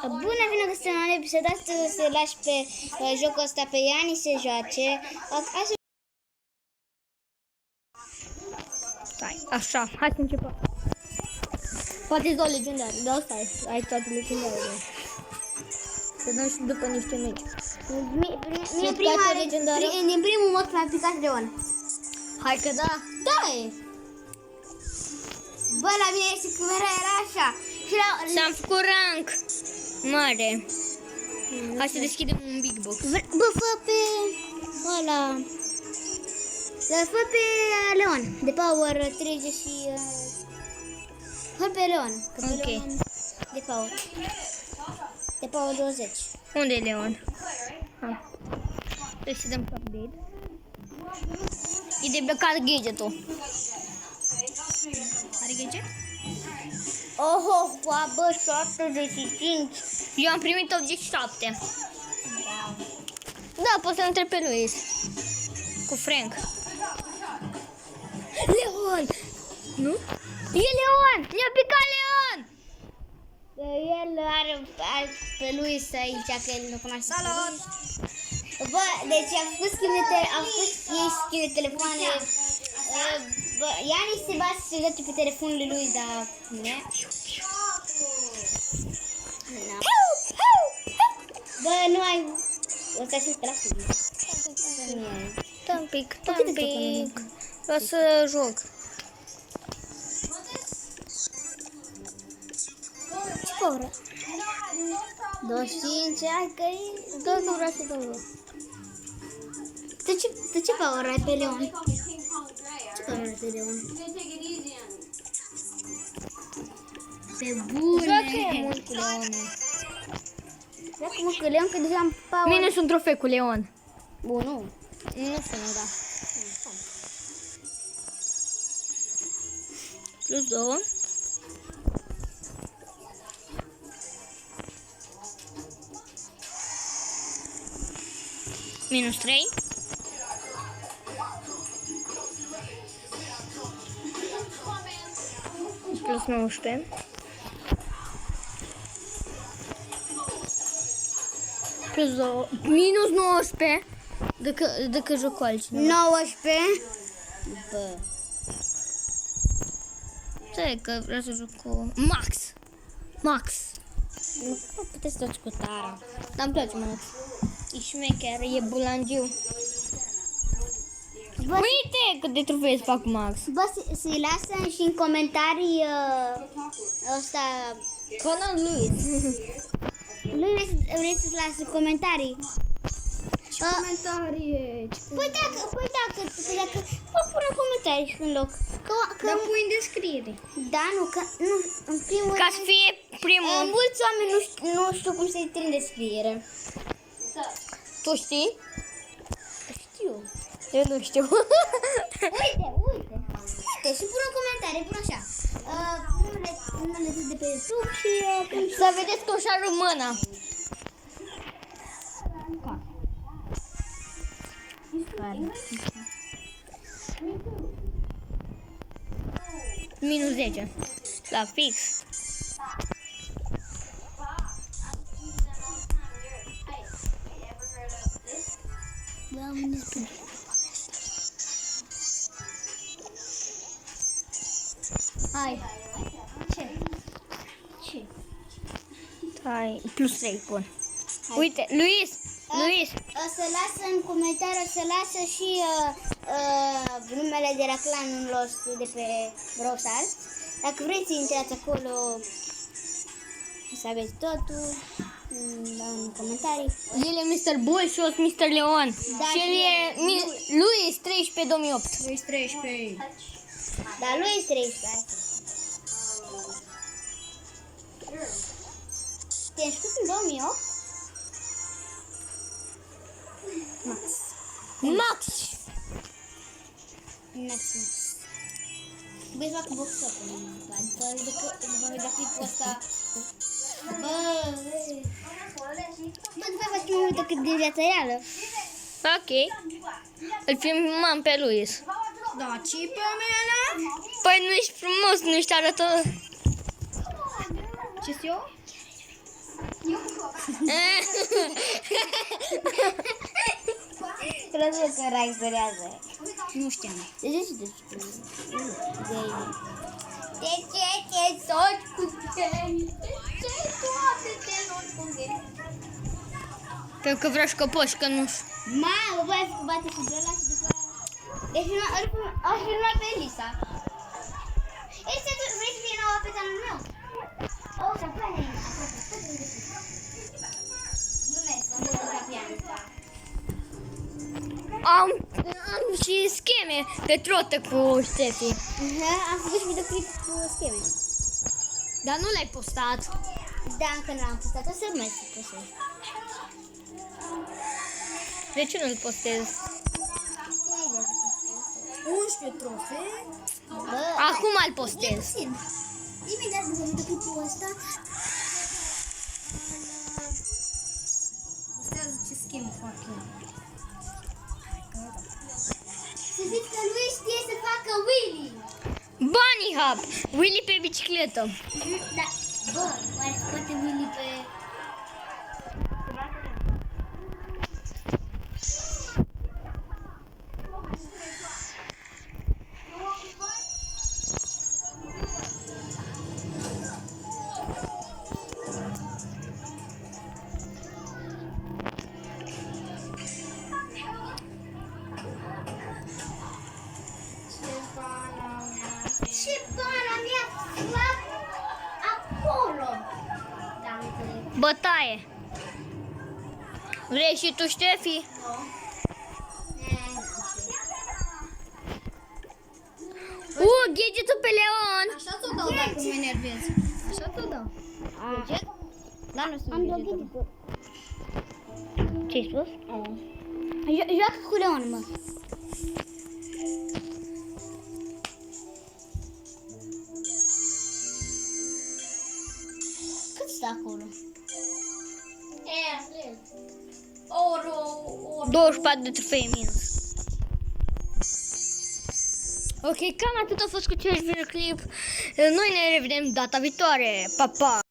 Bună, vină că suntem în episod. Astăzi o să lași pe jocul ăsta pe Iani să joace. Stai, așa, hai să începem. Poate-ți dau legendare, da, stai, ai toate legendarele. Să dăm și după niște meci. Mie din primul mod mi-a picat Leon. Hai că da. Da, e. Bă, la mine este camera era așa. Și S-am făcut rank mare. Hai să deschidem un big box. Bă, fă pe ăla. Fă pe Leon. De power 30 și... Fă pe Leon. Ok. De power. De power 20. Unde e Leon? Trebuie să dăm update. E de blocat gadget-ul. Are gadget? Oho, bă, 75. Eu am primit 87. Da, poți să întreb pe Luis. Cu Frank. Leon! Nu? E Leon! I-a picat Leon! El are pe Luis aici, că el nu cunoaște. Salut! Bă, deci am făcut schimb de telefoane. Bă, Iani se bate să joace pe telefonul lui Luis, dar... Bă, nu ai... O să aștept pe la film. Stai un pic. Vreau să joc. Ce power? 25, hai că e... Da, că vreau să dau. De ce power ai pe Leon? Ce power ai pe Leon? Pe bune! Joacă mult cu Leon. Joacă mult cu Leon, că deja am power... Minus un trofeu cu Leon. Bun, nu. Nu sună, da. Plus 2. Minus 3. Plus 19. Plus 2. Minus 19. Dacă joc cu altcineva. 19. Bă. Stai că vreau să joc cu Max. Nu puteți toți cu Tara. Dar îmi place Max. E șmecher, e bulangiu. Bă, Uite cât de trofee îți fac cu Max. bă, să-i lasă și în comentarii ăsta... Canal lui. Lui vreți să-ți lasă comentarii? Comentarii. Păi dacă mă pun în comentarii și în loc. Dar pui în descriere. Da, nu, că nu, în primul Ca să fie primul. mulți oameni nu știu cum să intre în descriere. Tu știi? Știu. Eu nu știu. Uite, și pun în comentarii, pun așa. Numele de pe YouTube și... Să vedeți că o și-ar mâna. Minus 10. La fix. Hai. Ce? Hai, plus 3 bun. Uite, Luis. Să lasă în comentarii, să lasă și numele de la clanul nostru de pe Brawl Stars. Dacă vreți să intrați acolo, să aveți totul în comentarii. El e Mr. Bull și eu sunt Mr. Leon. Da, și el e Luis 13 2008. Luis 13. Dar lui este 13. Te-ai născut în 2008? Max. Băi, fac box-up în momentul. După vedea clipul ăsta. Bă, după facem mai multe cât din viața reală. Ok. Îl filmam pe Luis. Da, ce pe mea? Păi nu ești frumos, nu ești arător. Ce-s eu? Crezi că reacționează. Nu știam. De ce te De ce te soci cu tine? De ce toate te soci cu tine? Pentru că vreau și căpoși, că nu știu. Mamă, băi, să bate și de ăla și după deci aș filma pe Elisa. Este, vrei să fie noua pe canalul meu? O, să plane Glumesc, am văzut la piană. Am și scheme pe trotă cu Ștefi. Am făcut și videoclip cu scheme. Dar nu l-ai postat. Da, încă nu l-am postat, o să mai postez. De ce nu-l postez? 11 trofee. Bă, Acum îl postez. puțin. Imediat după videoclipul ăsta, Postează ce schemă fac eu. să zici că lui știe să facă Willy. Bunny Hop! Willy pe bicicletă. Da, bă, oare se poate Willy pe... Ce pana mea fac acolo? Da, am înțeles. Bătaie. Vrei și tu, Ștefi? Gadgetul pe Leon! Așa ți-o dau dacă mă enervez. Așa ți-o dau. Gadget? Da, nu sunt Am gadgetul. drogit. Ce-ai spus? Joacă cu Leon, mă. Cât stă acolo? 24 de trofee minus. Ok, cam atât a fost cu acest videoclip. Noi ne revedem data viitoare. Pa, pa!